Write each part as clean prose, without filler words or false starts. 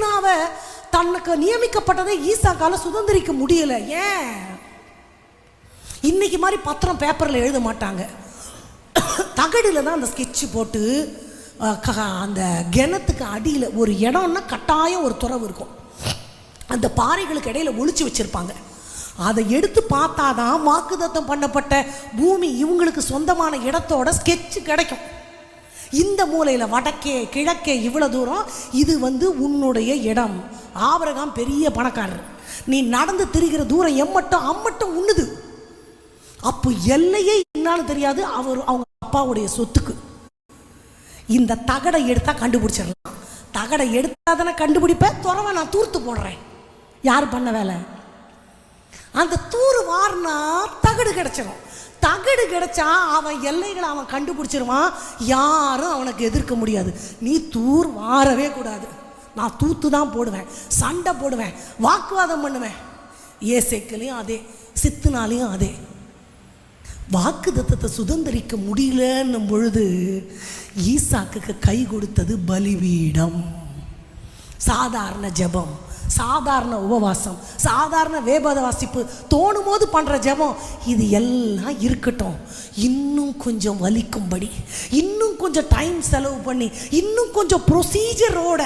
சித்னாவை தனக்கு நியமிக்கப்பட்டதை ஈசாக்கால சுதந்திரிக்க முடியல. ஏன்? இன்னைக்கு மாதிரி பத்திரம் பேப்பரில் எழுத மாட்டாங்க. தகடில் தான் அந்த ஸ்கெட்சு போட்டு அந்த கிணத்துக்கு அடியில் ஒரு இடம்னா கட்டாயம் ஒரு துறவு இருக்கும். அந்த பாறைகளுக்கு இடையில ஒளிச்சு வச்சிருப்பாங்க. அதை எடுத்து பார்த்தாதான் வாக்குத்தத்தம் பண்ணப்பட்ட பூமி இவங்களுக்கு சொந்தமான இடத்தோட ஸ்கெட்சு கிடைக்கும். இந்த மூலையில் வடக்கே கிழக்கே இவ்வளோ தூரம் இது உன்னுடைய இடம். ஆபிரகாம் பெரிய பணக்காரர், நீ நடந்து திரிகிற தூரம் எம்மட்டும் அம்மட்டும் உண்ணுது. அப்போ எல்லையே என்னாலும் தெரியாது அவங்க அப்பாவுடைய சொத்துக்கு. இந்த தகடை எடுத்தா கண்டுபிடிச்சிடலாம். தகடை எடுத்தாதானே கண்டுபிடிப்பேன். துறவை நான் தூர்த்து போடுறேன். யார் பண்ண வேலை? அந்த தூர் வாரினா தகடு கிடைச்சிடும். தகடு கிடைச்சா அவன் எல்லைகளை அவன் கண்டுபிடிச்சிருவான். யாரும் அவனுக்கு எதிர்க்க முடியாது. நீ தூர் வாரவே கூடாது. நான் தூத்து தான் போடுவேன், சண்டை போடுவேன், வாக்குவாதம் பண்ணுவேன். ஏசேக்கிலையும் அதே, சித்துனாலையும் அதே. வாக்குத்தத்தத்தை சுதந்திரிக்க முடியலன்னும் பொழுது ஈசாக்குக்கு கை கொடுத்தது பலிபீடம். சாதாரண ஜெபம், சாதாரண உபவாசம், சாதாரண வேபத வாசிப்பு, தோணும் போது பண்ணுற ஜெபம், இது எல்லாம் இருக்கட்டும். இன்னும் கொஞ்சம் வலிக்கும்படி, இன்னும் கொஞ்சம் டைம் செலவு பண்ணி, இன்னும் கொஞ்சம் ப்ரொசீஜரோட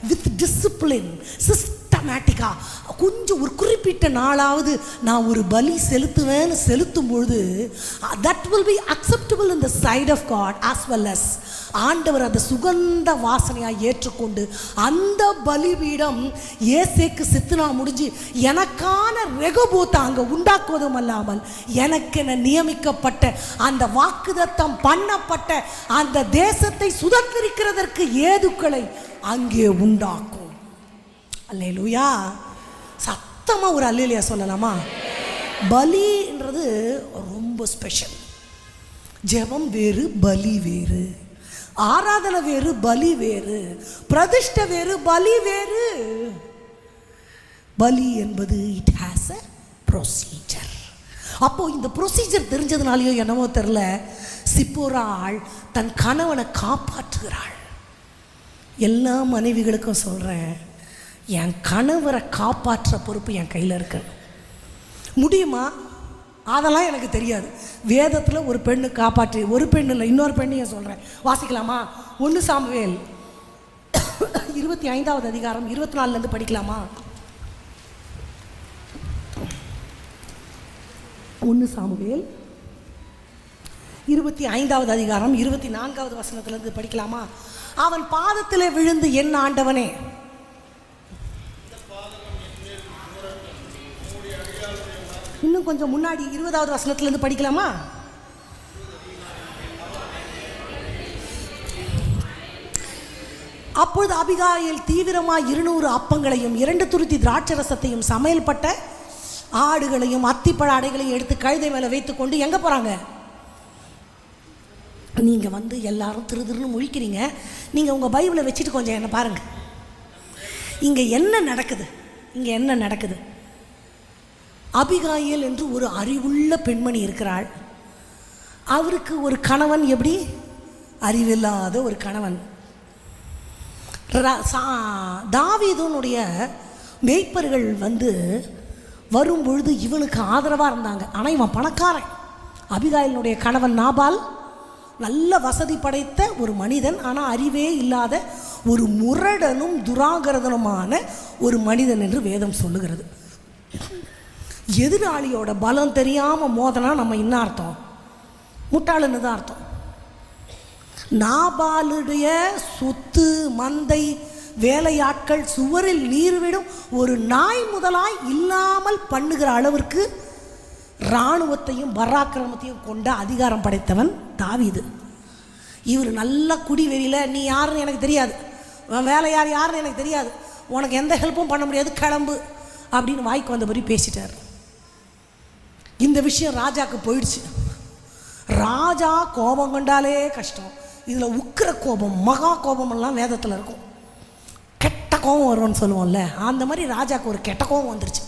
வித் டிசிப்ளின் சிஸ்டமேட்டிக்காக கொஞ்சம் ஒரு குறிப்பிட்ட நாளாவது நான் ஒரு பலி செலுத்துவேன்னு செலுத்தும் பொழுது that will be acceptable in the side of God as well as ஆண்டவர் அதை சுகந்த வாசனையாக ஏற்றுக்கொண்டு அந்த பலிபீடம் ஏசேக்கு சித்துனா முடிஞ்சு எனக்கான ரெகபோத்தை அங்கே உண்டாக்குவதும் அல்லாமல் எனக்கென நியமிக்கப்பட்ட அந்த வாக்குத்தத்தம் பண்ணப்பட்ட அந்த தேசத்தை சுதந்திரிக்கிறதற்கு ஏதுக்களை அங்கே உண்டாக்கும். அல்லேலூயா. சத்தமாக ஒரு அல்லேலூயா சொல்லலாமா? பலின்றது ரொம்ப ஸ்பெஷல். ஜெபம் வேறு, பலி வேறு. ஆராதனை வேறு, பலி வேறு. பிரதிஷ்டை வேறு, பலி வேறு. பலி என்பது இட் ஹாஸ் அ ப்ரொசீஜர். அப்போ இந்த ப்ரொசீஜர் தெரிஞ்சதுனாலையோ என்னவோ தெரில, சிப்போராள் தன் கணவனை காப்பாற்றுகிறாள். எல்லா மனைவிகளுக்கும் சொல்கிறேன், என் கணவரை காப்பாற்ற பொறுப்பு என் கையில் இருக்கு. முடியுமா? அதெல்லாம் எனக்கு தெரியாது. வேதத்தில் ஒரு பெண்ணு காப்பாற்றி, ஒரு பெண்ணு இல்லை இன்னொரு பெண்ணையும் சொல்கிறேன். வாசிக்கலாமா? 1 சாமுவேல் 25வது அதிகாரம் 24 படிக்கலாமா? 1 சாமுவேல் 25வது அதிகாரம் 24வது வசனத்திலிருந்து படிக்கலாமா? அவன் பாதத்திலே விழுந்து, என் ஆண்டவனே, இன்னும் கொஞ்சம் முன்னாடி 20வது வசனத்திலிருந்து படிக்கலாமா? அப்பொழுது அபிகாயில் தீவிரமாக 200 அப்பங்களையும் 2 துருத்தி திராட்சரசத்தையும் சமையல்பட்ட ஆடுகளையும் அத்திப்பழ அடைகளையும் எடுத்து கழுதை மேலே வைத்துக்கொண்டு எங்கே போகிறாங்க? நீங்கள் எல்லாரும் திருன்னு முழிக்கிறீங்க. நீங்கள் உங்கள் பைபிளை வச்சுட்டு கொஞ்சம் என்ன பாருங்கள். இங்கே என்ன நடக்குது? இங்கே என்ன நடக்குது? அபிகாயில் என்று ஒரு அறிவுள்ள பெண்மணி இருக்கிறாள். அவருக்கு ஒரு கணவன், எப்படி? அறிவில்லாத ஒரு கணவன். தாவீதுனுடைய மேய்ப்பர்கள் வரும்பொழுது இவனுக்கு ஆதரவாக இருந்தாங்க. ஆனால் இவன் பணக்காரன். அபிகாயிலுடைய கணவன் நாபால் நல்ல வசதி படைத்த ஒரு மனிதன், ஆனால் அறிவே இல்லாத ஒரு முரடனும் துராகரதனுமான ஒரு மனிதன் என்று வேதம் சொல்லுகிறது. எதிராளியோட பலம் தெரியாமல் மோதனா நம்ம என்ன அர்த்தம்? முட்டாளுன்னு தான் அர்த்தம். நாபாலுடைய சொத்து, மந்தை, வேலையாட்கள், சுவரில் நீர்விடும் ஒரு நாய் முதலாய் இல்லாமல் பண்ணுகிற அளவிற்கு இராணுவத்தையும் பராக்கிரமத்தையும் கொண்ட அதிகாரம் படைத்தவன் தாவீது. இவர் நல்ல குடிவெறியில், நீ யாருன்னு எனக்கு தெரியாது, வேலை யாருன்னு எனக்கு தெரியாது, உனக்கு எந்த ஹெல்ப்பும் பண்ண முடியாது, கிளம்பு அப்படின்னு வாய்க்கு வந்தபடி பேசிட்டார். இந்த விஷயம் ராஜாவுக்கு போயிடுச்சு. ராஜா கோபம் கொண்டாலே கஷ்டம். இதில் உக்கிர கோபம், மகா கோபமெல்லாம் வேதத்தில் இருக்கும். கெட்ட கோபம் வரும்னு சொல்லுவோம்ல, அந்த மாதிரி ராஜாவுக்கு ஒரு கெட்ட கோபம் வந்துருச்சு.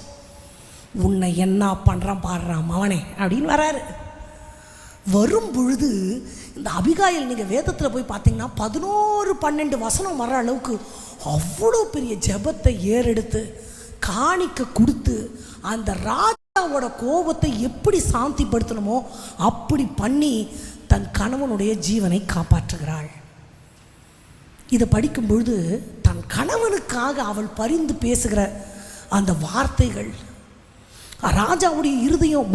உன்னை என்ன பண்ணுறான் பாடுறான் அவனே அப்படின்னு வராரு. வரும் பொழுது இந்த அபிகாயில் நீங்கள் வேதத்தில் போய் பார்த்தீங்கன்னா 11-12 வசனம் வர அளவுக்கு அவ்வளோ பெரிய ஜெபத்தை ஏறெடுத்து காணிக்க கொடுத்து அந்த ராஜாவோட கோபத்தை எப்படி சாந்திப்படுத்தணுமோ அப்படி பண்ணி தன் கணவனுடைய ஜீவனை காப்பாற்றுகிறாள். இதை படிக்கும் பொழுது தன் கணவனுக்காக அவள் பரிந்து பேசுகிற அந்த வார்த்தைகள், ராஜாவுடைய இருதயம்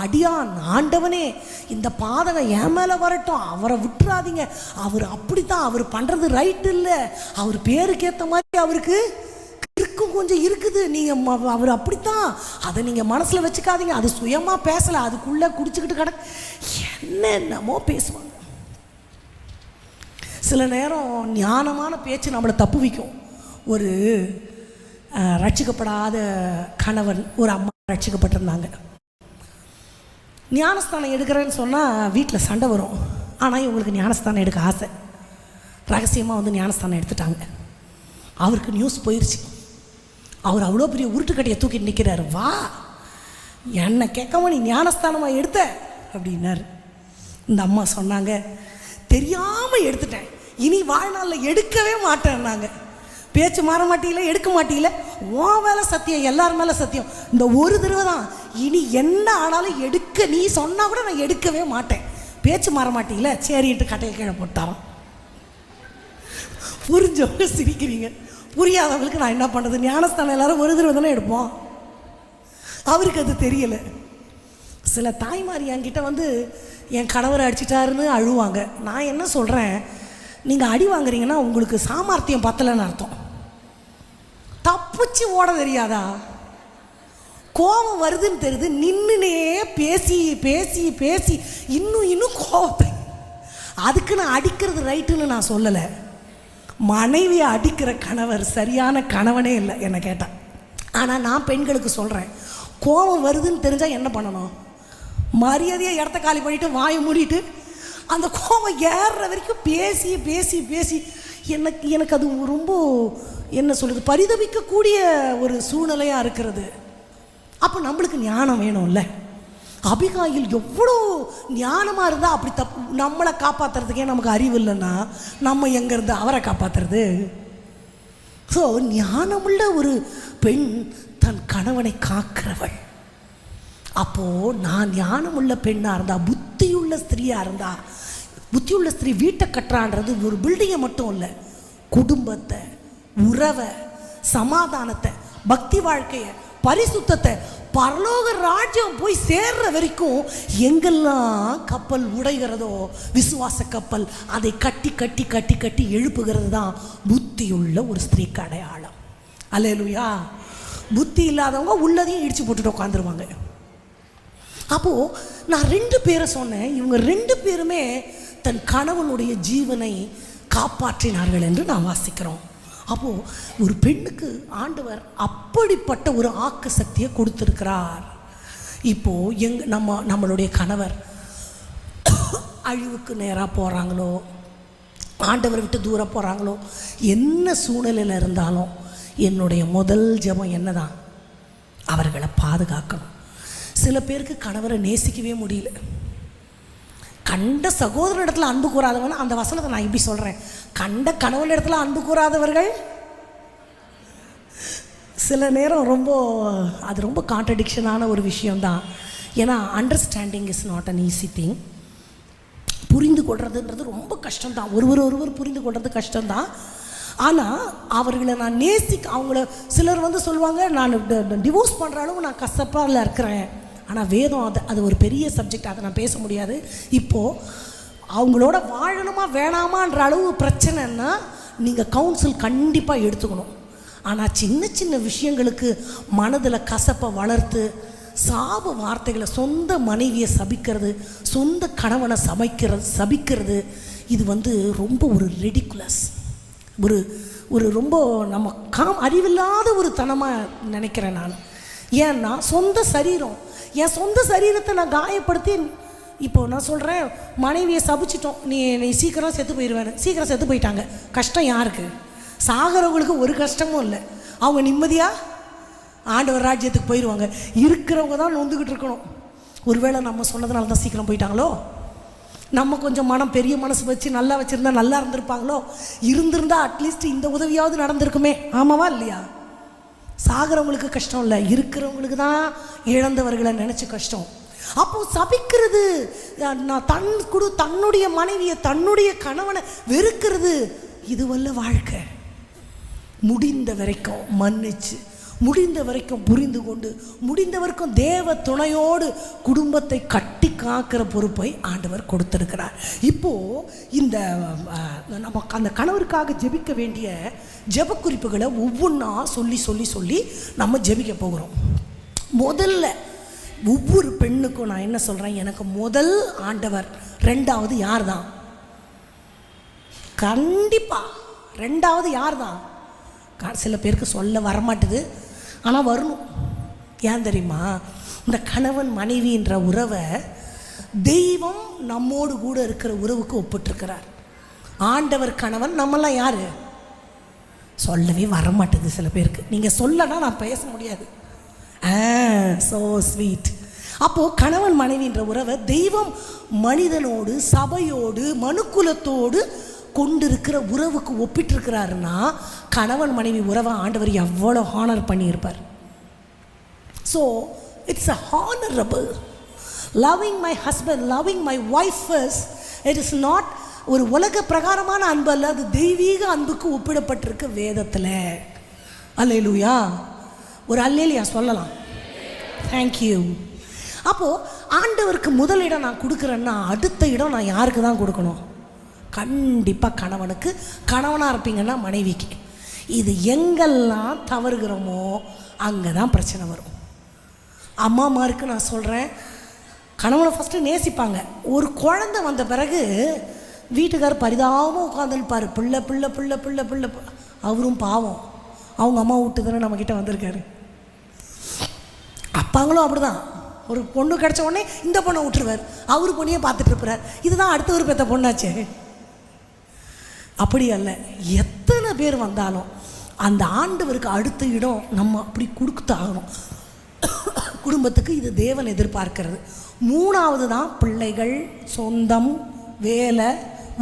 அடியான், ஆண்டவனே இந்த பாதகம் என் மேலே வரட்டும், அவரை விட்டுறாதீங்க, அவர் அப்படித்தான், அவர் பண்ணுறது ரைட்டு இல்லை, அவர் பேருக்கு ஏற்ற மாதிரி அவருக்கு இருக்கும் கொஞ்சம் இருக்குது, நீங்கள் அவர் அப்படித்தான், அதை நீங்கள் மனசில் வச்சுக்காதீங்க, அது சுயமாக பேசலை, அதுக்குள்ளே குடிச்சுக்கிட்டு என்னென்னமோ பேசுவாங்க. சில நேரம் ஞானமான பேச்சு நம்மளை தப்பு வைக்கும். ஒரு ரட்சிக்கப்படாத கணவன், ஒரு அம்மா ரட்சிக்கப்பட்டிருந்தாங்க. ஞானஸ்தானம் எடுக்கிறேன்னு சொன்னால் வீட்டில் சண்டை வரும். ஆனால் இவங்களுக்கு ஞானஸ்தானம் எடுக்க ஆசை. ரகசியமாக வந்து ஞானஸ்தானம் எடுத்துட்டாங்க. அவருக்கு நியூஸ் போயிடுச்சு. அவர் அவ்வளோ பெரிய உருட்டுக்கட்டையை தூக்கிட்டு நிற்கிறாரு. வா, என்னை கேட்காம நீ ஞானஸ்தானமாக எடுத்த அப்படின்னாரு. இந்த அம்மா சொன்னாங்க, தெரியாமல் எடுத்துட்டேன், இனி வாழ்நாளில் எடுக்கவே மாட்டேன்னாங்க. பேச்சு மாற மாட்டீங்கள, எடுக்க மாட்டீங்கள, உன் மேலே சத்தியம், எல்லார் மேலே சத்தியம், இந்த ஒரு தடவை தான், இனி என்ன ஆனாலும் எடுக்க, நீ சொன்னால் கூட நான் எடுக்கவே மாட்டேன், பேச்சு மாற மாட்டீங்கள, சரின்ட்டு கட்டையை கீழே போட்டாராம். புரிஞ்சவங்க சிரிக்கிறீங்க, புரியாதவங்களுக்கு நான் என்ன பண்ணுறது? ஞானஸ்தானம் எல்லாரும் ஒரு தடவை தானே எடுப்போம். அவருக்கு அது தெரியலை. சில தாய்மாரி என்கிட்ட வந்து என் கணவரை அடிச்சிட்டாருன்னு அழுவாங்க. நான் என்ன சொல்கிறேன், நீங்கள் அடி வாங்குறீங்கன்னா உங்களுக்கு சாமர்த்தியம் பத்தலைன்னு அர்த்தம். தப்பிச்சு ஓட தெரியாதா? கோபம் வருதுன்னு தெரியுது, நின்றுனே பேசி பேசி பேசி இன்னும் கோபத்தை, அதுக்கு நான் அடிக்கிறது ரைட்டுன்னு நான் சொல்லலை. மனைவியை அடிக்கிற கணவர் சரியான கணவனே இல்லை என்னை கேட்டால். ஆனால் நான் பெண்களுக்கு சொல்கிறேன், கோபம் வருதுன்னு தெரிஞ்சால் என்ன பண்ணணும்? மரியாதையாக இடத்த காலி பண்ணிவிட்டு வாயை மூடிட்டு அந்த கோபம் ஏறுற வரைக்கும் பேசி பேசி பேசி எனக்கு அது ரொம்ப என்ன சொல்கிறது, பரிதவிக்கக்கூடிய ஒரு சூழ்நிலையாக இருக்கிறது. அப்போ நம்மளுக்கு ஞானம் வேணும்ல. அபிகாயில் எவ்வளோ ஞானமாக இருந்தால் அப்படி நம்மளை காப்பாற்றுறதுக்கே நமக்கு அறிவு இல்லைன்னா நம்ம எங்கேருந்து அவரை காப்பாற்றுறது? ஸோ ஞானமுள்ள ஒரு பெண் தன் கணவனை காக்கிறவள். அப்போது நான் ஞானமுள்ள பெண்ணாக இருந்தால், புத்தியுள்ள ஸ்திரீயாக இருந்தால், புத்தியுள்ள ஸ்திரீ வீட்டை கட்டுறான்றது ஒரு பில்டிங்கை மட்டும் இல்லை, குடும்பத்தை, உறவை, சமாதானத்தை, பக்தி வாழ்க்கையை, பரிசுத்தத்தை, பரலோக ராஜ்யம் போய் சேர்ற வரைக்கும் எங்கெல்லாம் கப்பல் உடைகிறதோ விசுவாச கப்பல், அதை கட்டி கட்டி கட்டி கட்டி எழுப்புகிறது தான் புத்தியுள்ள ஒரு ஸ்திரீக்கு அடையாளம். அல்லேலூயா. புத்தி இல்லாதவங்க உள்ளதையும் இடிச்சு போட்டுட்டு உட்காந்துருவாங்க. அப்போது நான் 2 பேரை சொன்னேன். இவங்க 2 பேருமே தன் கணவனுடைய ஜீவனை காப்பாற்றினார்கள் என்று நான் வாசிக்கிறோம். அப்போது ஒரு பெண்ணுக்கு ஆண்டவர் அப்படிப்பட்ட ஒரு ஆக்க சக்தியை கொடுத்துருக்கிறார். இப்போது நம்மளுடைய கணவர் அழிவுக்கு நேராக போகிறாங்களோ, ஆண்டவரை விட்டு தூரம் போகிறாங்களோ, என்ன சூழ்நிலையில் இருந்தாலும் என்னுடைய முதல் ஜெபம் என்னதான்? அவர்களை பாதுகாக்கணும். சில பேருக்கு கணவரை நேசிக்கவே முடியல. கண்ட சகோதரனிடத்தில் அன்பு கூறாதவன், அந்த வசனத்தை நான் இப்படி சொல்கிறேன், கண்ட கணவனிடத்தில் அன்பு கூறாதவர்கள் சில நேரம் அது ரொம்ப கான்ட்ரடிக்ஷனான ஒரு விஷயம்தான். ஏன்னா understanding is not an easy thing. புரிந்து கொள்றதுன்றது ரொம்ப கஷ்டம்தான். ஒருவர் புரிந்து கொள்வது கஷ்டம்தான். ஆனால் அவர்களை நான் அவங்கள சிலர் சொல்லுவாங்க, நான் டிவோர்ஸ் பண்ணுற அளவு நான் கசப்பாக இருக்கிறேன். ஆனால் வேதம் அது ஒரு பெரிய சப்ஜெக்ட், அதை நான் பேச முடியாது. இப்போது அவங்களோட வாழணுமா வேணாமான்ற அளவு பிரச்சனைன்னா நீங்கள் கவுன்சில் கண்டிப்பாக எடுத்துக்கணும். ஆனால் சின்ன சின்ன விஷயங்களுக்கு மனதில் கசப்பை வளர்த்து சாப வார்த்தைகளை, சொந்த மனைவியை சபிக்கிறது, சொந்த கணவனை சபிக்கிறது, இது ரொம்ப ஒரு ரெடிகுலஸ், ஒரு ரொம்ப நம்ம அறிவில்லாத ஒரு தனமாக நினைக்கிறேன் நான். ஏன்னா சொந்த சரீரம், என் சொந்த சரீரத்தை நான் காயப்படுத்தி, இப்போது நான் சொல்கிறேன், மனைவியை சபிச்சிட்டோம், நீ சீக்கிரம் செத்து போயிடுவேன்னு. சீக்கிரம் செத்து போயிட்டாங்க, கஷ்டம் யாருக்கு? சாகிறவங்களுக்கு ஒரு கஷ்டமும் இல்லை, அவங்க நிம்மதியாக ஆண்டவர் ராஜ்யத்துக்கு போயிடுவாங்க. இருக்கிறவங்க தான் நொந்துக்கிட்டு இருக்கணும். ஒருவேளை நம்ம சொன்னதுனால தான் சீக்கிரம் போயிட்டாங்களோ? நம்ம கொஞ்சம் பெரிய மனசு வச்சு நல்லா வச்சுருந்தா நல்லா இருந்திருப்பாங்களோ, இருந்திருந்தா அட்லீஸ்ட் இந்த உதவியாவது நடந்திருக்குமே. ஆமாவா இல்லையா? சாகிறவங்களுக்கு கஷ்டம் இல்லை, இருக்கிறவங்களுக்கு தான் இழந்தவர்களை நினச்சி கஷ்டம். அப்போ சபிக்கிறது, தன்னுடைய மனைவியை தன்னுடைய கணவனை வெறுக்கிறது, இதுவல்ல வாழ்க்கை. முடிந்த வரைக்கும் மன்னிச்சு, முடிந்த வரைக்கும் புரிந்து கொண்டு, முடிந்த வரைக்கும் தேவ துணையோடு குடும்பத்தை கட்டி காக்கிற பொறுப்பை ஆண்டவர் கொடுத்திருக்கிறார். இப்போது இந்த நம்ம அந்த கணவருக்காக ஜெபிக்க வேண்டிய ஜெப குறிப்புகளை ஒவ்வொன்றா சொல்லி சொல்லி சொல்லி நம்ம ஜெபிக்க போகிறோம். முதல்ல ஒவ்வொரு பெண்ணுக்கும் நான் என்ன சொல்கிறேன், எனக்கு முதல் ஆண்டவர், ரெண்டாவது யார் தான்? கண்டிப்பாக ரெண்டாவது யார் தான்? சில பேருக்கு சொல்ல வரமாட்டுது, ஆனால் வரணும். ஏன் தெரியுமா? இந்த கணவன் மனைவின்ற உறவை தெய்வம் நம்மோடு கூட இருக்கிற உறவுக்கு ஒப்பிட்டிருக்கிறார். ஆண்டவர் கணவன், நம்மெல்லாம் யார்? சொல்லவே வரமாட்டுது சில பேருக்கு. நீங்கள் சொல்லனா நான் பேச முடியாது. So sweet. அப்போது கணவன் மனைவின்ற உறவை தெய்வம் மனிதனோடு, சபையோடு, மனுக்குலத்தோடு கொண்டிருக்கிற உறவுக்கு ஒப்பிட்டிருக்கிறாருன்னா, கணவன் மனைவி உறவை ஆண்டவர் எவ்வளோ ஹானர் பண்ணியிருப்பார். So it's a honourable. Loving my husband, loving my wife is, it is not ஒரு உலக பிரகாரமான அன்பு அல்ல, அது தெய்வீக அன்புக்கு ஒப்பிடப்பட்டிருக்கு வேதத்தில். அல்லேலூயா. ஒரு அல்லேலியா சொல்லலாம். தேங்க்யூ. அப்போது ஆண்டவருக்கு முதலிடம் நான் கொடுக்குறேன்னா, அடுத்த இடம் நான் யாருக்கு தான் கொடுக்கணும்? கண்டிப்பாக கணவனுக்கு. கணவனாக இருப்பீங்கன்னா மனைவிக்கு. இது எங்கெல்லாம் தவறுகிறோமோ அங்கே தான் பிரச்சனை வரும். அம்மாமாருக்கு நான் சொல்கிறேன், கணவனை ஃபஸ்ட்டு நேசிப்பாங்க. ஒரு குழந்தை வந்த பிறகு வீட்டுக்கார் பரிதாபமாக உட்காந்துருப்பார். பிள்ளை பிள்ளை பிள்ளை பிள்ளை பிள்ளை. அவரும் பாவம், அவங்க அம்மா விட்டு தானே நம்மக்கிட்ட வந்திருக்காரு. அப்பாங்களும் அப்படி தான். ஒரு பொண்ணு கிடச்ச உடனே இந்த பொண்ணை விட்டுருவார், அவரு பொண்ணையே பார்த்துட்டு இருப்பார். இதுதான் அடுத்த ஒரு பெற்ற பொண்ணாச்சே. அப்படி அல்ல. எத்தனை பேர் வந்தாலும் அந்த ஆண்டவருக்கு அடுத்த இடம் நம்ம அப்படி கொடுத்தாகணும். குடும்பத்துக்கு இது தேவன் எதிர்பார்க்கிறது. மூணாவது தான் பிள்ளைகள், சொந்தம், வேலை,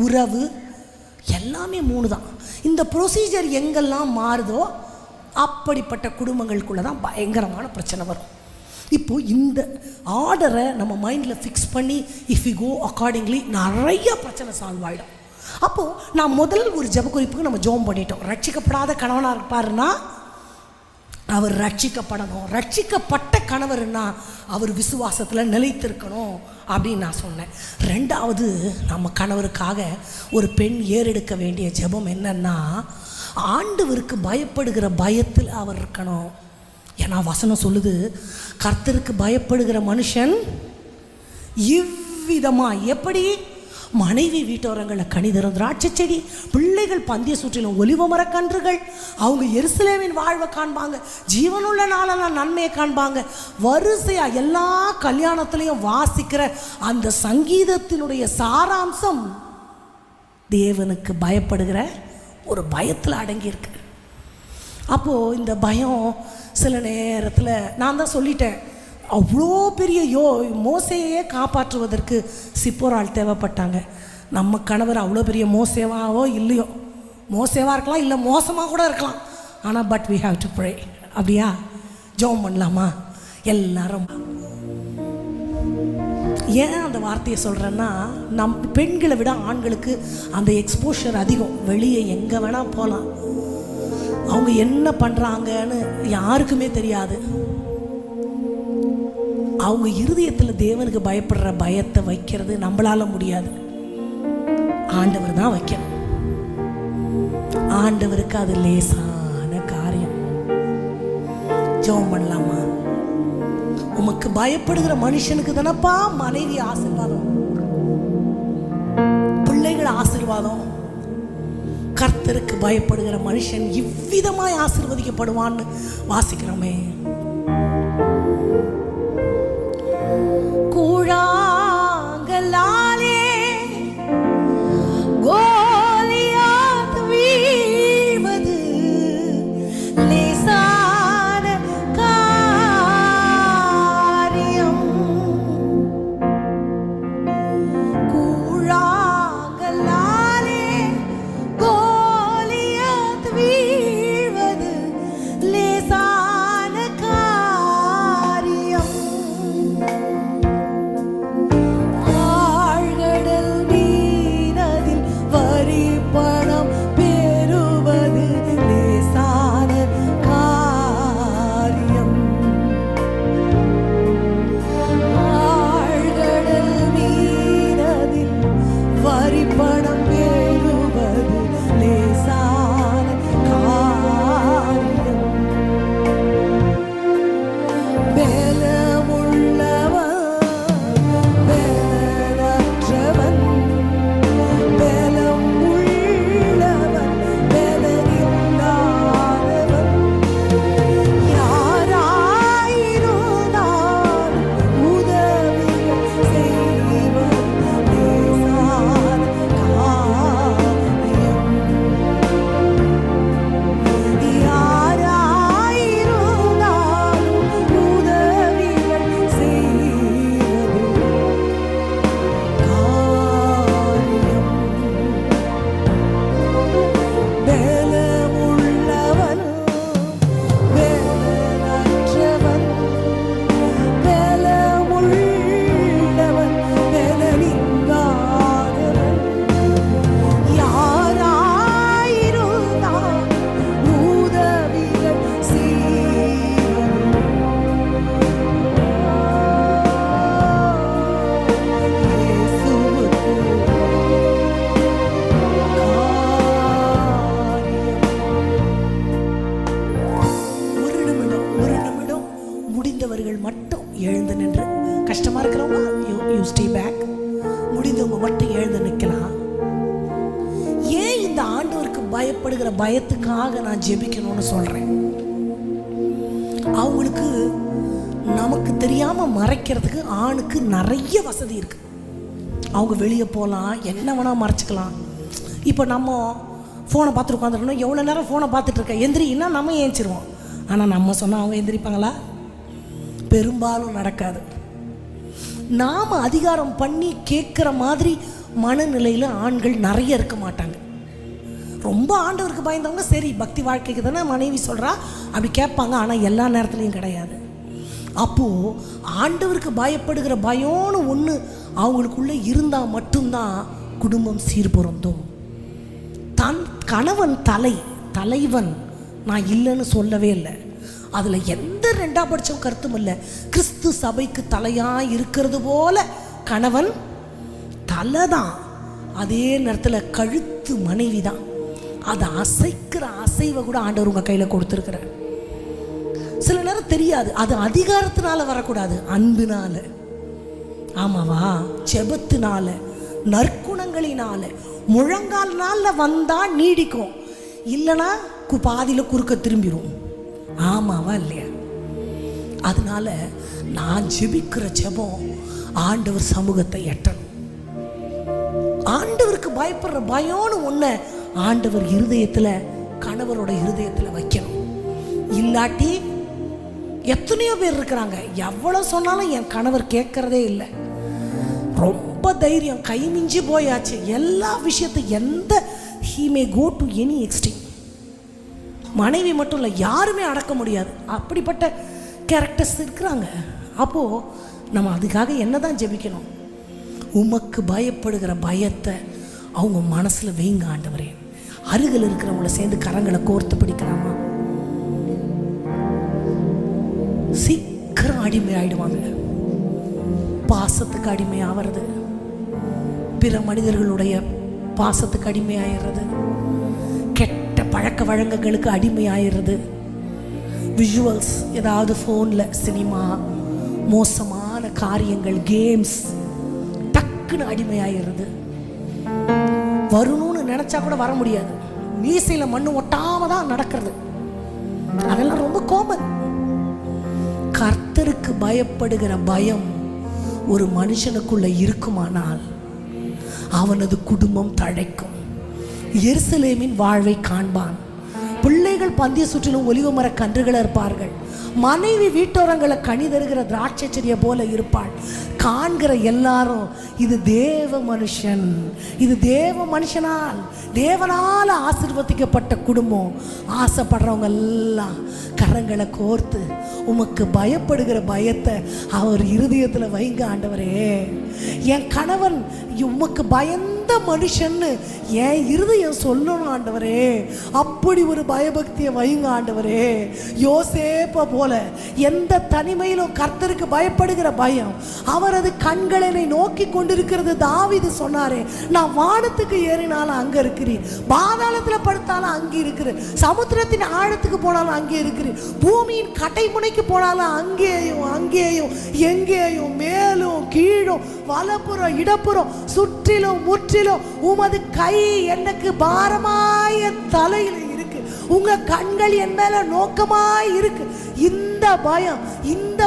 உறவு, எல்லாமே மூணு தான். இந்த ப்ரொசீஜர் எங்கெல்லாம் மாறுதோ அப்படிப்பட்ட குடும்பங்களுக்குள்ளே தான் பயங்கரமான பிரச்சனை வரும். இப்போது இந்த ஆர்டரை நம்ம மைண்டில் ஃபிக்ஸ் பண்ணி இஃப் யூ கோ அக்கார்டிங்லி நிறைய பிரச்சனை சால்வ் ஆகிடும். அப்போது நான் முதல் ஒரு ஜெப குறிப்புக்கு நம்ம ஜெபம் பண்ணிட்டோம். ரட்சிக்கப்படாத கணவனாக இருப்பாருன்னா அவர் ரட்சிக்கப்படணும். ரட்சிக்கப்பட்ட கணவர்னா அவர் விசுவாசத்தில் நிலைத்திருக்கணும் அப்படின்னு நான் சொன்னேன். ரெண்டாவது, நம்ம கணவருக்காக ஒரு பெண் ஏறெடுக்க வேண்டிய ஜெபம் என்னன்னா, ஆண்டவருக்கு பயப்படுகிற பயத்தில் அவர் இருக்கணும். ஏன்னா வசனம் சொல்லுது, கர்த்தருக்கு பயப்படுகிற மனுஷன் இவ்விதமாக, எப்படி? மனைவி வீட்டோரங்களில் கனிதரும் திராட்சை செடி, பிள்ளைகள் பந்திய சுற்றிலும் ஒலிவ மரக்கன்றுகள். அவங்க எருசலேமின் வாழ்வை காண்பாங்க, ஜீவனுள்ள நாளெல்லாம் நன்மையை காண்பாங்க. வரிசையாக எல்லா கல்யாணத்துலேயும் வாசிக்கிற அந்த சங்கீதத்தினுடைய சாராம்சம் தேவனுக்கு பயப்படுகிற ஒரு பயத்தில் அடங்கியிருக்கு. அப்போது இந்த பயம் சில நேரத்தில், நான் தான் சொல்லிட்டேன், அவ்வளோ பெரிய மோசையே காப்பாற்றுவதற்கு சிப்போரால் தேவைப்பட்டாங்க. நம்ம கணவர் அவ்வளோ பெரிய மோசேவாவோ இல்லையோ, மோசேவாக இருக்கலாம், இல்லை மோசமாக கூட இருக்கலாம். ஆனால் but we have to pray. அப்படியா? ஜெபம் பண்ணலாமா எல்லாரும்? ஏன் அந்த வார்த்தையை சொல்கிறேன்னா, நம் பெண்களை விட ஆண்களுக்கு அந்த எக்ஸ்போஷர் அதிகம். வெளியே எங்கே வேணால் போகலாம், அவங்க என்ன பண்ணுறாங்கன்னு யாருக்குமே தெரியாது. அவங்க இருதயத்தில் தேவனுக்கு பயப்படுற பயத்தை வைக்கிறது நம்மளால முடியாது, ஆண்டவர் தான் வைக்கணும். ஆண்டவருக்கு அது லேசான காரியம். ஜெபம் பண்ணலாமா? உமக்கு பயப்படுகிற மனுஷனுக்கு தானப்பா மனைவி ஆசீர்வாதம், பிள்ளைகள் ஆசீர்வாதம். கர்த்தருக்கு பயப்படுகிற மனுஷன் இவ்விதமாய் ஆசீர்வதிக்கப்படுவான்னு வாசிக்கிறோமே. கூழாங்கலாலே கோலியாத் வீழ்வது லேசான காரியம். கூழாங்கலாலே எழுந்து நின்று, கஷ்டமா இருக்கிறவங்க யூ ஸ்டே பேக், முடிந்தவங்க மட்டும் எழுந்து நிற்கலாம். ஏன் இந்த ஆண்டவருக்கு பயப்படுகிற பயத்துக்காக நான் ஜெபிக்கணும்னு சொல்றேன்? அவங்களுக்கு நமக்கு தெரியாம மறைக்கிறதுக்கு ஆணுக்கு நிறைய வசதி இருக்கு. அவங்க வெளியே போகலாம், என்ன வேணா மறைச்சிக்கலாம். இப்போ நம்ம ஃபோனை பார்த்துட்டு உட்காந்துருக்கணும், எவ்வளோ நேரம் ஃபோனை பார்த்துட்டு இருக்க, எந்திரின்னா நம்ம ஏஞ்சிருவோம். ஆனால் நம்ம சொன்னால் அவங்க எந்திரிப்பாங்களா? பெரும்பாலும் நடக்காது. நாம் அதிகாரம் பண்ணி கேட்குற மாதிரி மனநிலையில் ஆண்கள் நிறைய இருக்க மாட்டாங்க. ரொம்ப ஆண்டவருக்கு பயந்தவங்க சரி பக்தி வாழ்க்கைக்கு தானே மனைவி சொல்கிறா அப்படி கேட்பாங்க. ஆனால் எல்லா நேரத்துலையும் கிடையாது. அப்போது ஆண்டவருக்கு பயப்படுகிற பயம்னு ஒன்று அவங்களுக்குள்ளே இருந்தால் மட்டும்தான் குடும்பம் சீர்பொருந்தும். தன் கணவன் தலைவன் நான் இல்லைன்னு சொல்லவே இல்லை. அதில் எந்த ரெண்டாம் பட்சம் கருத்தும் இல்லை. கிறிஸ்து சபைக்கு தலையாக இருக்கிறது போல கணவன் தலை தான், அதே நேரத்தில் கழுத்து மனைவி தான். அதை அசைக்கிற அசைவை கூட ஆண்டவர் உங்கள் கையில் கொடுத்துருக்கிறார். சில நேரம் தெரியாது, அது அதிகாரத்தினால வரக்கூடாது, அன்பினால, ஆமாவா, ஜெபத்தினால, நற்குணங்களினால, முழங்கால் நாளில் வந்தால் நீடிக்கும், இல்லைன்னா பாதியில் குறுக்க திரும்பிடும். ஆமாவா இல்லையா? அதனால நான் ஜெபிக்கிற ஜெபம் ஆண்டவர் சமூகத்தை எட்டணும். ஆண்டவருக்கு பயப்படுற பயம்னு ஒன்று ஆண்டவர் இருதயத்தில், கணவரோட இருதயத்தில் வைக்கணும். இல்லாட்டி எத்தனையோ பேர் இருக்கிறாங்க, எவ்வளோ சொன்னாலும் என் கணவர் கேட்கறதே இல்லை, ரொம்ப தைரியம், கை மிஞ்சி போயாச்சு, எல்லா விஷயத்தையும் எந்த he may go to any extreme. மனைவி மட்டும் இல்லை, யாருமே அடக்க முடியாது, அப்படிப்பட்ட கேரக்டர்ஸ் இருக்கிறாங்க. அப்போது நம்ம அதுக்காக என்ன தான் ஜெபிக்கணும்? உமக்கு பயப்படுகிற பயத்தை அவங்க மனசில் வைங்க ஆண்டவரே. அருகில் இருக்கிறவங்கள சேர்ந்து கரங்களை கோர்த்து பிடிக்கலாமா? சீக்கிரம் அடிமை ஆயிடுவாங்க. பாசத்துக்கு அடிமை ஆகிறது, பிற மனிதர்களுடைய பாசத்துக்கு அடிமை ஆயிடுறது, கெட்ட பழக்க வழக்கங்களுக்கு அடிமை ஆயிடுறது, விஷுவல்ஸ், ஏதாவது ஃபோனில் சினிமா, மோசமான காரியங்கள், கேம்ஸ், டக்குன்னு அடிமை ஆயிடுறது. வரணும்னு நினைச்சா கூட வர முடியாது, மீசையில் மண்ணு ஒட்டாம தான் நடக்கிறது. அதெல்லாம் ரொம்ப கோபம். கர்த்தருக்கு பயப்படுகிற பயம் ஒரு மனுஷனுக்குள்ள இருக்குமானால் அவனது குடும்பம் தழைக்கும். எருசலேமின் வாழ்வை காண்பான். பிள்ளைகள் பந்திய சுற்றிலும் ஒலிவ மர கன்றுகள் இருப்பார்கள். மனைவி வீட்டோரங்களை கனி தருகிற திராட்சை செடியை போல இருப்பாள். காண்கிற எல்லாரும் இது தேவ மனுஷன், இது தேவ மனுஷனால் தேவனால் ஆசீர்வதிக்கப்பட்ட குடும்பம். ஆசைப்படுறவங்க எல்லாம் கரங்களை கோர்த்து உமக்கு பயப்படுகிற பயத்தை அவர் இருதயத்தில் வைங்க ஆண்டவரே. என் கணவன் உமக்கு பயந்த மனுஷன்னு என் இருதயம் சொல்லணும் ஆண்டவரே. அப்படி ஒரு பயபக்தியை வைங்க ஆண்டவரே. யோசேப்ப போல எந்த தனிமையிலும் கர்த்தருக்கு பயப்படுகிற பயம் அவரது கண்களை நோக்கி கொண்டிருக்கிறது. தாவீது சொன்னாரே, நான் வானத்துக்கு ஏறினாலும் அங்க இருக்கிறேன், பாதாளத்தில் படுத்தாலும் அங்கே இருக்கிறேன், சமுத்திரத்தின் ஆழத்துக்கு போனாலும் அங்கே இருக்கிறேன், பூமியின் கடைமுனைக்கு போனாலும் அங்கேயும் எங்கேயும், மேலும் கீழும், வலப்புறம் இடப்புறம், சுற்றிலும் முற்றிலும் உமது கை எனக்கு பாரமாய தலையில் இருக்கு, உங்க கண்கள் என் மேல நோக்கமாய் இருக்கு. இந்த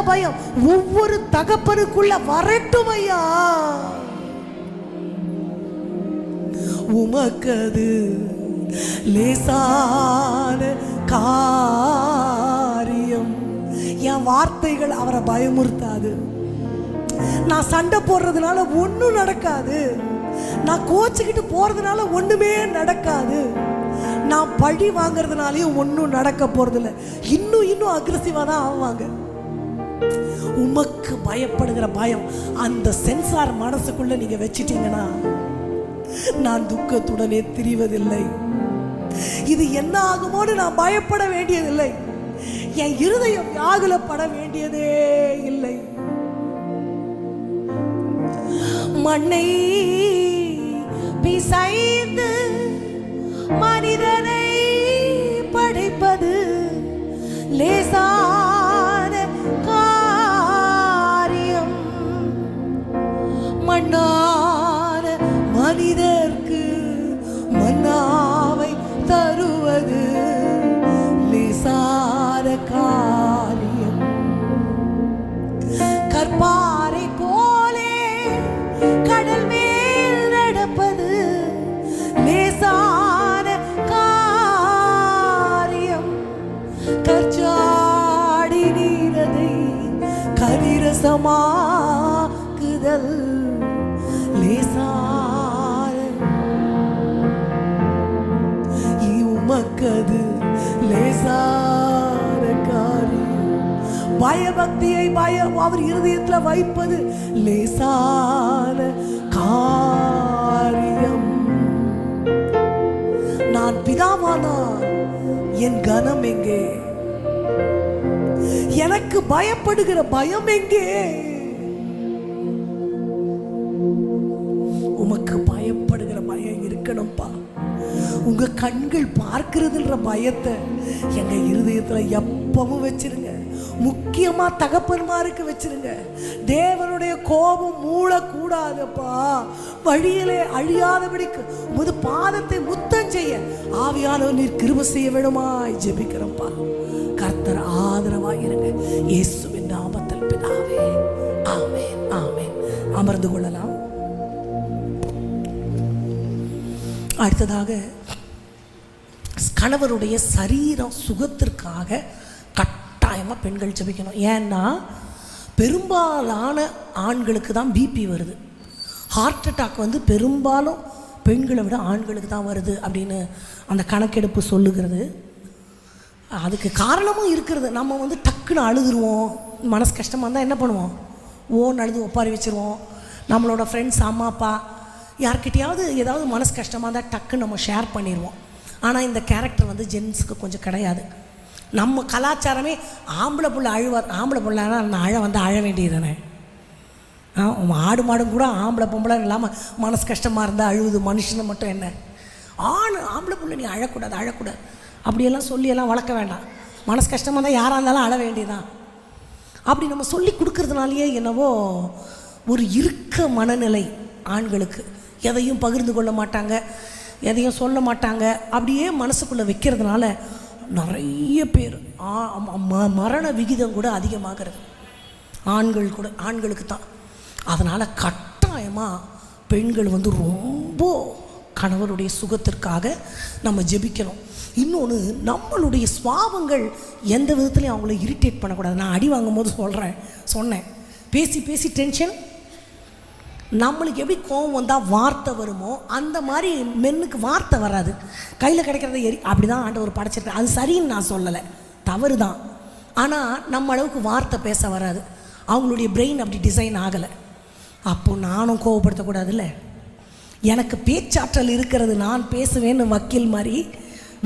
பயம் ஒவ்வொரு தகப்பனுக்குள்ள வரட்டும் ஐயா. உமக்கது லேசான காரியம். என் வார்த்தைகள் அவரை பயமுறுத்தாது. நான் சண்டை போடுறதுனால ஒன்றும் நடக்காது, நான் கோச்சுக்கிட்டு போறதுனால ஒண்ணுமே நடக்காது, நான் பழி வாங்குறதுனாலையும் ஒன்றும் நடக்க போறதில்லை, இன்னும் அக்ரெசிவா தான் ஆவாங்க. உமக்கு பயப்படுகிற பயம் அந்த சென்சார் மனசுக்குள்ள நீங்க வச்சிட்டீங்கன்னா நான் துக்கத்துடனே திரிவதில்லை. இது என்ன ஆகுமோன்னு நான் பயப்பட வேண்டியதில்லை. என் இருதயம் வியாகுலப்பட வேண்டியதே இல்லை. மண்ணை பிசைந்து மனிதனை படைப்பது லேசான காரியம். பாறை போலே கடல் மேல் நடப்பது லேசான காரியம். கற்றாடி நீரதை கதிரசமாக்குதல் லேசான, உமக்கது லேசான காரியம். பயபக்தியை அவர் இருதயத்தில் வைப்பது லேசான காரியம். நான் பிதாவானால் என் கனம் எங்கே? எனக்கு பயப்படுகிற பயம் எங்கே? உமக்கு பயப்படுகிற பயம் இருக்கணும்பா. உங்க கண்கள் பார்க்கிறதுன்ற பயத்தை எங்க இருதயத்துல எப்பவும் வச்சிருங்க. முக்கியமா தகப்பன்மாருக்கு வச்சிருங்க. தேவனுடைய கோபம் மூழக்கூடாதப்பா. வழியிலே அழியாதபடிக்கு உமது பாதத்தை முத்தம் செய்ய ஆவியானவர் நீர் கிருபை செய்ய வேண்டுமாய் ஜெபிக்கிறோம்ப்பா. கர்த்தர் ஆதரவாய் இருங்க. இயேசுவின் நாமத்தில் பிதாவே, ஆமென், ஆமென். அமர்ந்து கொள்ளலாம். அடுத்ததாக கணவருடைய சரீரம் சுகத்திற்காக கட்டாயமாக பெண்கள் ஜெபிக்கணும். ஏன்னா பெரும்பாலான ஆண்களுக்கு தான் பிபி வருது. ஹார்ட் அட்டாக் வந்து பெரும்பாலும் பெண்களை விட ஆண்களுக்கு தான் வருது அப்படின்னு அந்த கணக்கெடுப்பு சொல்லுகிறது. அதுக்கு காரணமும் இருக்கிறது. நம்ம வந்து டக்குன்னு அழுதுருவோம். மனசு கஷ்டமாக இருந்தால் என்ன பண்ணுவோம்? அழுது ஒப்பாரி வச்சுருவோம். நம்மளோட ஃப்ரெண்ட்ஸ், அம்மா அப்பா யார்கிட்டையாவது ஏதாவது மனசு கஷ்டமாக இருந்தால் டக்குன்னு நம்ம ஷேர் பண்ணிடுவோம். ஆனால் இந்த கேரக்டர் வந்து ஜென்ஸுக்கு கொஞ்சம் கிடையாது. நம்ம கலாச்சாரமே ஆம்பளை புள்ள அழுவார். ஆம்பளை புள்ளனா நான் அழ வேண்டியது தானே. ஆடு மாடும் கூட ஆம்பளை பொம்பளை இல்லாமல் மனசு கஷ்டமாக இருந்தால் அழுவுது. மனுஷனை மட்டும் என்ன ஆம்பளை புள்ள நீ அழக்கூடாது அப்படியெல்லாம் சொல்லியெல்லாம் வளர்க்க வேண்டாம். மனசு கஷ்டமாக இருந்தால் யாராக இருந்தாலும் அழ வேண்டியதான். அப்படி நம்ம சொல்லி கொடுக்கறதுனாலேயே என்னவோ ஒரு இருக்க மனநிலை ஆண்களுக்கு. எதையும் பகிர்ந்து கொள்ள மாட்டாங்க, எதையும் சொல்ல மாட்டாங்க. அப்படியே மனசுக்குள்ளே வைக்கிறதுனால நிறைய பேர் மரண விகிதம் கூட அதிகமாகிறது ஆண்களுக்கு தான். அதனால் கட்டாயமாக பெண்கள் வந்து ரொம்ப கணவருடைய சுகத்திற்காக நம்ம ஜெபிக்கணும். இன்னொன்று, நம்மளுடைய சுவாபங்கள் எந்த விதத்துலையும் அவங்கள இரிட்டேட் பண்ணக்கூடாது. நான் அடி வாங்கும் போது சொன்னேன் பேசி பேசி டென்ஷன். நம்மளுக்கு எப்படி கோபம் வந்தால் வார்த்தை வருமோ அந்த மாதிரி மென்னுக்கு வார்த்தை வராது. கையில் கிடைக்கிறத அப்படி தான் ஆண்டவர் படைச்சிருக்கேன். அது சரின்னு நான் சொல்லலை, தவறு தான். ஆனால் நம்ம அளவுக்கு வார்த்தை பேச வராது. அவங்களுடைய பிரெயின் அப்படி டிசைன் ஆகலை. அப்போது நானும் கோவப்படுத்தக்கூடாதுல்ல. எனக்கு பேச்சாற்றல் இருக்கிறது, நான் பேசுவேன்னு வக்கீல் மாதிரி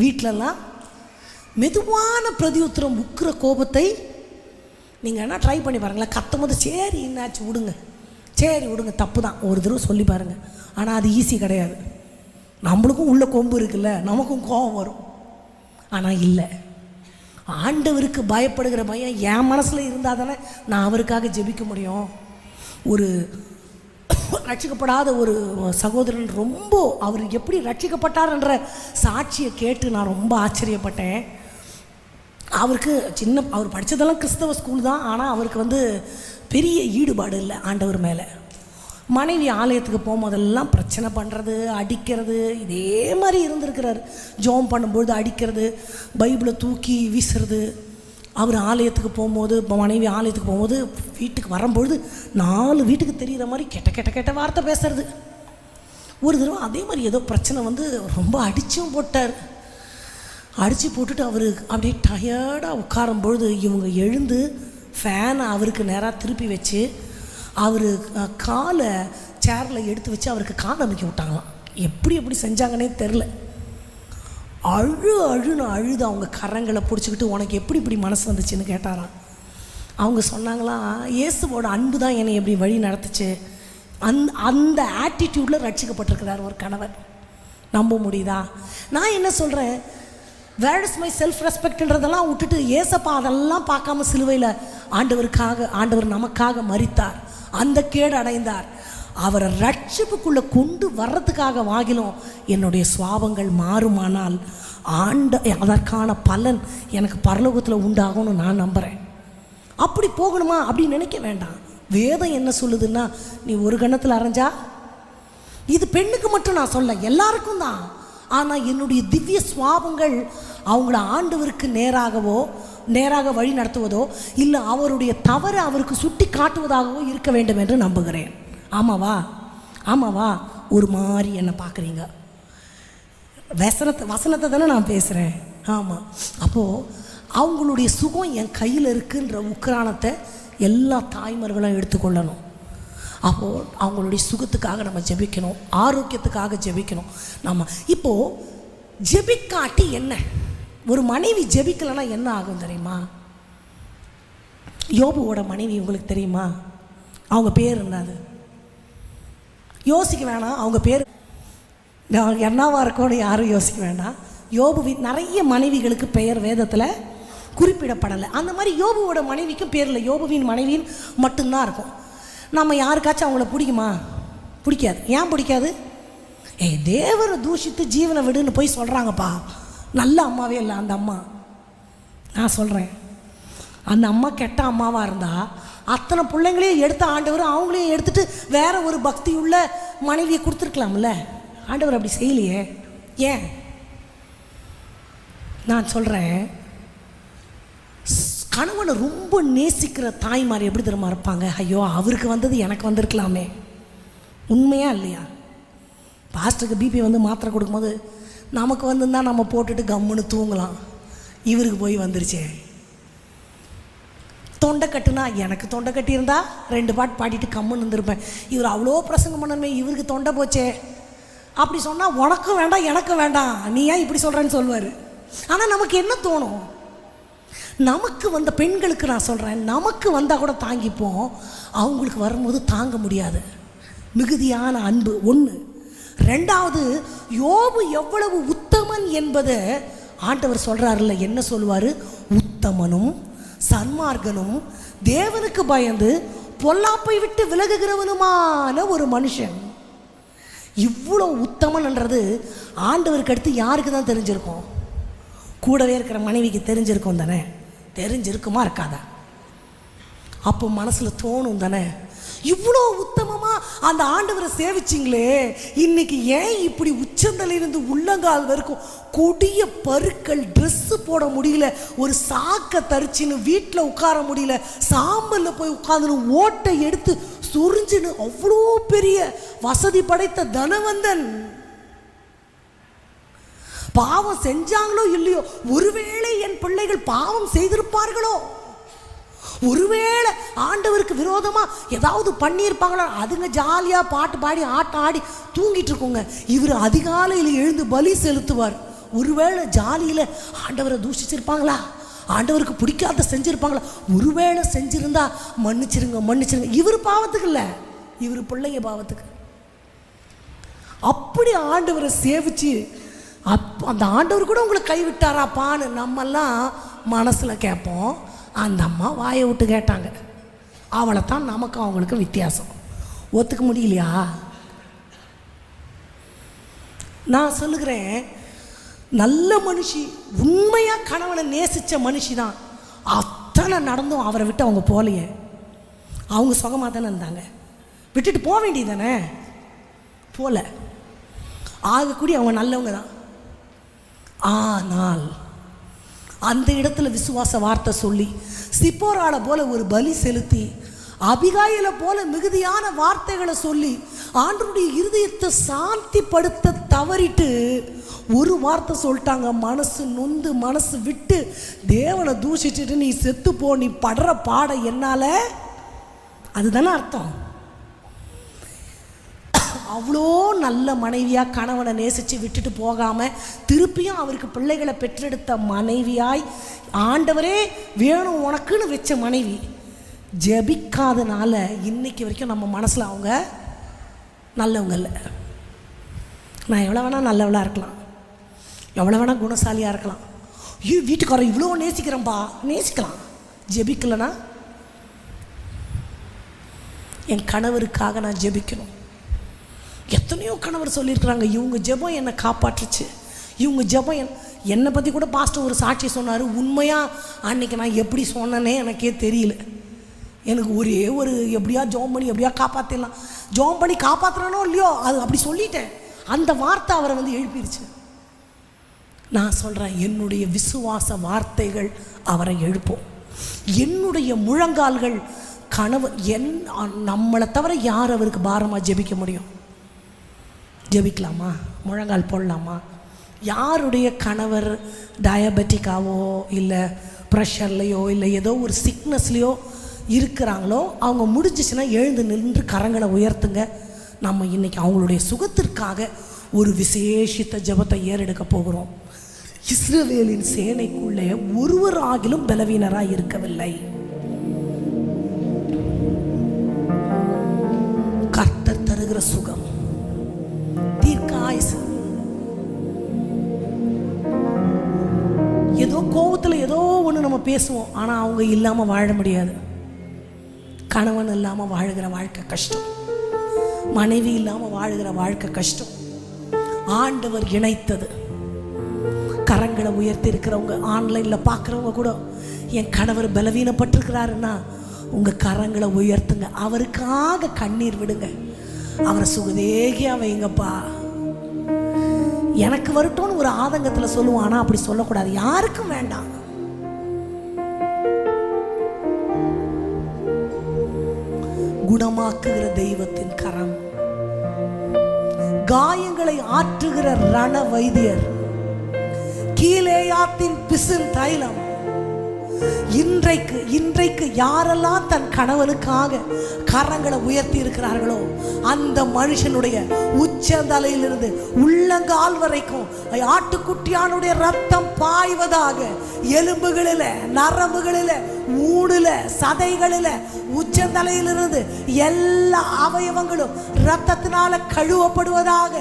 வீட்டிலலாம் மெதுவான பிரதியுத்திரம் முக்கிற கோபத்தை நீங்கள் என்ன ட்ரை பண்ணி பாருங்களேன். கத்தும் போது சரி என்னாச்சு விடுங்க தப்பு தான் ஒரு தடவை சொல்லி பாருங்கள். ஆனால் அது ஈஸி கிடையாது. நம்மளுக்கும் உள்ள கொம்பு இருக்குல்ல, நமக்கும் கோபம் வரும். ஆனால் இல்லை, ஆண்டவருக்கு பயப்படுகிற பயம் என் மனசில் இருந்தால் தானே நான் அவருக்காக ஜெபிக்க முடியும். ஒரு ரட்சிக்கப்படாத ஒரு சகோதரன் ரொம்ப அவர் எப்படி ரட்சிக்கப்பட்டார்ன்ற சாட்சியை கேட்டு நான் ரொம்ப ஆச்சரியப்பட்டேன். அவருக்கு அவர் படித்ததெல்லாம் கிறிஸ்தவ ஸ்கூல் தான். ஆனால் அவருக்கு வந்து பெரிய ஈடுபாடு இல்லை ஆண்டவர் மேலே. மனைவி ஆலயத்துக்கு போகும்போதெல்லாம் பிரச்சனை பண்ணுறது, அடிக்கிறது, இதே மாதிரி இருந்திருக்கிறார். ஜோம் பண்ணும்பொழுது அடிக்கிறது, பைபிளை தூக்கி வீசுறது. அவர் ஆலயத்துக்கு போகும்போது, மனைவி ஆலயத்துக்கு போகும்போது வீட்டுக்கு வரும்பொழுது 4 வீட்டுக்கு தெரிகிற மாதிரி கெட்ட வார்த்தை பேசுறது. ஒரு தடவை அதே மாதிரி ஏதோ பிரச்சனை வந்து ரொம்ப அடிச்சும் போட்டார். அடித்து போட்டுட்டு அவர் அப்படியே டயர்டாக உட்காரும்பொழுது இவங்க எழுந்து ஃபேனை அவருக்கு நேராக திருப்பி வச்சு அவர் காலை சேரில் எடுத்து வச்சு அவருக்கு கால் அமைக்க விட்டாங்களாம். எப்படி செஞ்சாங்கன்னே தெரில. அழுன்னு அழுது அவங்க கரங்களை பிடிச்சிக்கிட்டு உனக்கு எப்படி மனசு வந்துச்சுன்னு கேட்டாராம். அவங்க சொன்னாங்களாம், இயேசுவோட அன்பு தான் என்னை எப்படி வழி நடத்துச்சு. அந்த ஆட்டிடியூடில் ரட்சிக்கப்பட்டிருக்கிறார் ஒரு கணவர். நம்ப முடியுதா? நான் என்ன சொல்கிறேன், வேர் இஸ் மை செல்ஃப் ரெஸ்பெக்ட்ன்றதெல்லாம் விட்டுட்டு ஏசப்பா அதெல்லாம் பார்க்காம சிலுவையில் ஆண்டவர் நமக்காக மரித்தார், அந்த கேடு அடைந்தார். அவரை ரட்சிப்புக்குள்ளே கொண்டு வர்றதுக்காக வாகிலும் என்னுடைய சுவாபங்கள் மாறுமானால் அதற்கான பலன் எனக்கு பரலோகத்தில் உண்டாகும்னு நான் நம்புகிறேன். அப்படி போகணுமா அப்படின்னு நினைக்க வேண்டாம். வேதம் என்ன சொல்லுதுன்னா, நீ ஒரு கணத்தில் அரைஞ்சா, இது பெண்ணுக்கு மட்டும் நான் சொல்ல, எல்லாருக்கும் தான். ஆனால் என்னுடைய திவ்ய சுவாபங்கள் அவங்கள ஆண்டவருக்கு நேராக வழி நடத்துவதோ இல்லை அவருடைய தவறை அவருக்கு சுட்டி காட்டுவதாகவோ இருக்க வேண்டும் என்று நம்புகிறேன். ஆமாவா ஒரு மாதிரி என்னை பார்க்குறீங்க. வசனத்தை தானே நான் பேசுகிறேன். ஆமாம். அப்போது அவங்களுடைய சுகம் என் கையில் இருக்குன்ற உக்கிரானத்தை எல்லா தாய்மார்களும் எடுத்துக்கொள்ளணும். அப்போது அவங்களுடைய சுகத்துக்காக நம்ம ஜெபிக்கணும், ஆரோக்கியத்துக்காக ஜெபிக்கணும். நம்ம இப்போது ஜெபிக்காட்டி என்ன, ஒரு மனைவி ஜெபிக்கலைன்னா என்ன ஆகும் தெரியுமா? யோபுவோட மனைவி உங்களுக்கு தெரியுமா? அவங்க பேர் என்னது? யோசிக்க வேணாம், அவங்க பேர் என்னவா இருக்கும்னு யாரும் யோசிக்க வேண்டாம். யோபுவின் நிறைய மனைவிகளுக்கு பெயர் வேதத்தில் குறிப்பிடப்படலை. அந்த மாதிரி யோபுவோட மனைவிக்கும் பேர் இல்லை, யோபுவின் மனைவின்னு மட்டும்தான் இருக்கும். நம்ம யாருக்காச்சும் அவங்கள பிடிக்குமா? பிடிக்காது. ஏன் பிடிக்காது? தேவரை தூஷித்து ஜீவனை விடுன்னு போய் சொல்கிறாங்கப்பா. நல்ல அம்மாவே இல்லை அந்த அம்மா. நான் சொல்கிறேன், அந்த அம்மா கெட்ட அம்மாவாக இருந்தால் அத்தனை பிள்ளைங்களையும் எடுத்த ஆண்டவர் அவங்களையும் எடுத்துகிட்டு வேற ஒரு பக்தி உள்ள மனைவியை கொடுத்துருக்கலாம்ல. ஆண்டவர் அப்படி செய்யலையே. ஏன்? நான் சொல்கிறேன், கணவனை ரொம்ப நேசிக்கிற தாய்மார் எப்படி தெரியுமா இருப்பாங்க? ஐயோ அவருக்கு வந்தது எனக்கு வந்திருக்கலாமே. உண்மையா இல்லையா? பாஸ்டருக்கு பிபி வந்து மாத்திரை கொடுக்கும்போது நமக்கு வந்துருந்தால் நம்ம போட்டுட்டு கம்முன்னு தூங்கலாம். இவருக்கு போய் வந்துருச்சே. தொண்டை கட்டுனா, எனக்கு தொண்டை கட்டி இருந்தால் 2 பாட்டு பாடிட்டு கம்முன்னு இருந்திருப்பேன். இவர் அவ்வளோ பிரசங்கம் பண்ணணுமே, இவருக்கு தொண்டை போச்சே. அப்படி சொன்னால் உனக்கும் வேண்டாம் எனக்கும் வேண்டாம், நீ ஏன் இப்படி சொல்கிறேன்னு சொல்லுவார். ஆனால் நமக்கு என்ன தோணும்? நமக்கு வந்த பெண்களுக்கு நான் சொல்கிறேன், நமக்கு வந்தால் கூட தாங்கிப்போம், அவங்களுக்கு வரும்போது தாங்க முடியாது. மிகுதியான அன்பு ஒன்று. 2வது, யோபு எவ்வளவு உத்தமன் என்பதை ஆண்டவர் சொல்கிறாருல்ல. என்ன சொல்லுவார்? உத்தமனும் சன்மார்க்கனும் தேவனுக்கு பயந்து பொல்லாப்பை விட்டு விலகுகிறவனுமான ஒரு மனுஷன். இவ்வளோ உத்தமன்ன்றது ஆண்டவருக்கு அடுத்து யாருக்கு தான் தெரிஞ்சிருக்கும்? கூடவே இருக்கிற மனைவிக்கு தெரிஞ்சிருக்கும் தானே? தெரிஞ்சிருக்குமா இருக்காதா? அப்போ மனசில் தோணும் தானே, இவ்வளோ உத்தமமாக அந்த ஆண்டவரை சேவிச்சிங்களே, இன்னைக்கு ஏன் இப்படி உச்சந்தலிருந்து உள்ளங்கால் வரைக்கும் கொடிய பருக்கள், ட்ரெஸ்ஸு போட முடியல, ஒரு சாக்கை தரிச்சின்னு வீட்டில் உட்கார முடியல, சாம்பலில் போய் உட்காந்துன்னு ஓட்டை எடுத்து சொரிஞ்சுன்னு அவ்வளோ பெரிய வசதி படைத்த தனவந்தன் பாவம் செஞ்சாங்களோ இல்லையோ, ஒருவேளை என் பிள்ளைகள் பாவம் செய்திருப்பார்களோ, ஒருவேளை ஆண்டவருக்கு விரோதமாக ஏதாவது பண்ணியிருப்பாங்களோ, அதுங்க ஜாலியாக பாட்டு பாடி ஆட்டம் ஆடி தூங்கிட்டு இருக்குங்க. இவர் அதிகாலையில் எழுந்து பலி செலுத்துவார். ஒருவேளை ஜாலியில் ஆண்டவரை தூஷிச்சிருப்பாங்களா, ஆண்டவருக்கு பிடிக்காத செஞ்சுருப்பாங்களா, ஒருவேளை செஞ்சுருந்தா மன்னிச்சிருங்க. இவர் பாவத்துக்கு இல்லை, இவர் பிள்ளைங்க பாவத்துக்கு. அப்படி ஆண்டவரை சேவிச்சு அந்த ஆண்டவர் கூட உங்களை கைவிட்டாராப்பான்னு நம்மெல்லாம் மனசில் கேட்போம். அந்த அம்மா வாயை விட்டு கேட்டாங்க. அவளை தான் நமக்கு அவங்களுக்கு வித்தியாசம். ஒத்துக்க முடியலையா? நான் சொல்லுகிறேன், நல்ல மனுஷி, உண்மையாக கணவனை நேசித்த மனுஷி தான். அத்தனை நடந்தும் அவரை விட்டு அவங்க போகலையே. அவங்க சுகமாக தானே இருந்தாங்க, விட்டுட்டு போக வேண்டியது தானே, போகல. ஆகக்கூடி அவங்க நல்லவங்க தான். ஆனால் அந்த இடத்துல விசுவாச வார்த்தை சொல்லி சிப்போராளை போல ஒரு பலி செலுத்தி, அபிகாயில போல மிகுதியான வார்த்தைகளை சொல்லி ஆண்டவருடைய இருதயத்தை சாந்திப்படுத்த தவறிட்டு ஒரு வார்த்தை சொல்லிட்டாங்க. மனசு நொந்து மனசு விட்டு தேவனை தூஷிச்சுட்டு நீ செத்து போ, நீ படுற பாட என்னால. அதுதானே அர்த்தம். அவ்வளோ நல்ல மனைவியாக கணவனை நேசித்து விட்டுட்டு போகாமல் திருப்பியும் அவருக்கு பிள்ளைகளை பெற்றெடுத்த மனைவியாய் ஆண்டவரே வேணும் உனக்குன்னு வச்ச மனைவி ஜெபிக்காதனால இன்னைக்கு வரைக்கும் நம்ம மனசில் அவங்க நல்லவங்க இல்லை. நான் எவ்வளோ வேணால் நல்லவளாக இருக்கலாம், எவ்வளோ வேணால் குணசாலியாக இருக்கலாம், வீட்டுக்காரர் இவ்வளோ நேசிக்கிறேன்ப்பா, நேசிக்கலாம். ஜெபிக்கலைன்னா என் கணவருக்காக நான் ஜெபிக்கணும். எத்தனையோ கணவர் சொல்லியிருக்கிறாங்க, இவங்க ஜெபம் என்னை காப்பாற்றுச்சு, இவங்க ஜெபம் என்னை பற்றி கூட பாஸ்டர் ஒரு சாட்சி சொன்னார். உண்மையாக அன்றைக்கி நான் எப்படி சொன்னேனே எனக்கே தெரியல. எனக்கு ஒரே ஒரு எப்படியா ஜோம் பண்ணி எப்படியா காப்பாற்றிடலாம், ஜோம் பண்ணி காப்பாற்றுறானோ இல்லையோ அது அப்படி சொல்லிட்டேன். அந்த வார்த்தை அவரை வந்து எழுப்பிடுச்சு. நான் சொல்கிறேன், என்னுடைய விசுவாச வார்த்தைகள் அவரை எழுப்போம். என்னுடைய முழங்கால்கள் கணவர் நம்மளை தவிர யார் அவருக்கு பாரமாக ஜெபிக்க முடியும்? ஜெபிக்கலாமா? முழங்கால் போடலாமா? யாருடைய கணவர் டயபெட்டிக்காவோ இல்லை ப்ரெஷர்லையோ இல்லை ஏதோ ஒரு சிக்னஸ்லையோ இருக்கிறாங்களோ அவங்க முடிஞ்சிச்சுன்னா எழுந்து நின்று கரங்களை உயர்த்துங்க. நம்ம இன்றைக்கி அவங்களுடைய சுகத்திற்காக ஒரு விசேஷித்த ஜெபத்தை ஏறெடுக்க போகிறோம். இஸ்ரவேலின் சேனைக்குள்ளே ஒருவராகிலும் பலவீனராய் இருக்கவில்லை. கர்த்தர் தருகிற சுகம், தீர்க்காயுசு. ஏதோ கோவத்தில் ஏதோ ஒன்று நம்ம பேசுவோம், ஆனால் அவங்க இல்லாமல் வாழ முடியாது. கணவன் இல்லாமல் வாழுகிற வாழ்க்கை கஷ்டம், மனைவி இல்லாமல் வாழுகிற வாழ்க்கை கஷ்டம். ஆண்டவர் இணைத்தது. கரங்களை உயர்த்தி இருக்கிறவங்க, ஆன்லைனில் பார்க்குறவங்க கூட என் கணவர் பலவீனப்பட்டிருக்கிறாருன்னா உங்கள் கரங்களை உயர்த்துங்க. அவருக்காக கண்ணீர் விடுங்க. அவரை சுகதேகியா வைங்கப்பா. எனக்கு வரட்டும்னு ஒரு ஆதங்கத்தில் சொல்லுவோம், ஆனால் அப்படி சொல்லக்கூடாது. யாருக்கும் வேண்டாம். குணமாக்குகிற தெய்வத்தின் கரம், காயங்களை ஆற்றுகிற ரண வைத்தியர், கீலேயாத்தின் பிசின் தைலம். இன்றைக்கு யாரெல்லாம் தன் கணவனுக்காக கரங்களை உயர்த்தி இருக்கிறார்களோ அந்த மனுஷனுடைய உச்சந்தலையிலிருந்து உள்ளங்கால் வரைக்கும் ஆட்டுக்குட்டியானுடைய ரத்தம் பாய்வதாக. எலும்புகளில், நரம்புகளில், ஊடுல, சதைகளில், உச்சந்தலையிலிருந்து எல்லா அவயவங்களும் இரத்தத்தினால கழுவப்படுவதாக.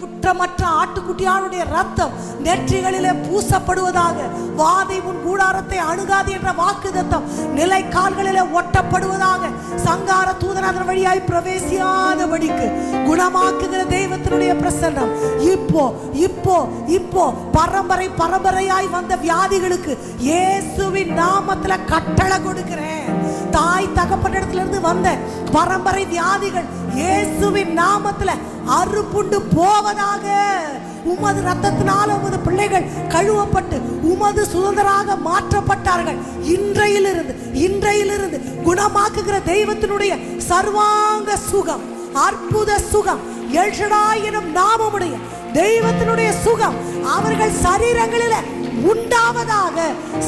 குற்றமற்ற ஆட்டுக்குட்டியானுடைய ரத்தம் நெற்றிகளிலே பூசப்படுவதாக. வாதை உன் கூடாரத்தை அணுகாது என்ற வாக்குத்தத்தம் நிலை கால்களிலே ஒட்டப்படுவதாக. சங்கார தூதன் வழியாய் பிரவேசியாதபடிக்கு குணமாக்குகிற தெய்வத்தினுடைய பிரசன்னம் இப்போ இப்போ இப்போ பரம்பரையாய் வந்த வியாதிகளுக்கு இயேசுவின் நாமத்துல கட்டளை கொடுக்கிறேன். தாய் தகப்பனிடத்திலிருந்து வந்த பரம்பரை வியாதிகள் இயேசுவின் நாமத்துல அறுப்புண்டு போவதாக. உமது ரத்தத்தினால உமது பிள்ளைகள் கழுவப்பட்டு உமது சுதந்திராக மாற்றப்பட்டார்கள். இன்றையிலிருந்து குணமாக்குகிற தெய்வத்தினுடைய சர்வாங்க சுகம், அற்புத சுகம், எல்ஷடாய் எனும் நாமமுடைய தெய்வத்தினுடைய சுகம் அவர்கள் சரீரங்களில் உண்டாவதாக.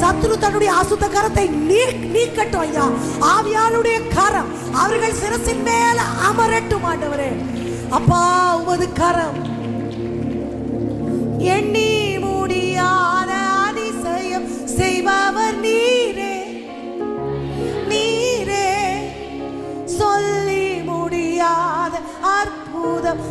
சத்துரு தன்னுடைய அசுத்த கரத்தை நீக்கட்டும் ஐயா. ஆவியானுடைய கரம் அவர்கள் சிரசின் மேல அமரட்டும் ஆண்டவரே. அப்பா, உமது கரம் எண்ணி முடியாத அதிசயம் செய்பவர் நீரே, நீரே. சொல்லி முடியாத அற்புதம்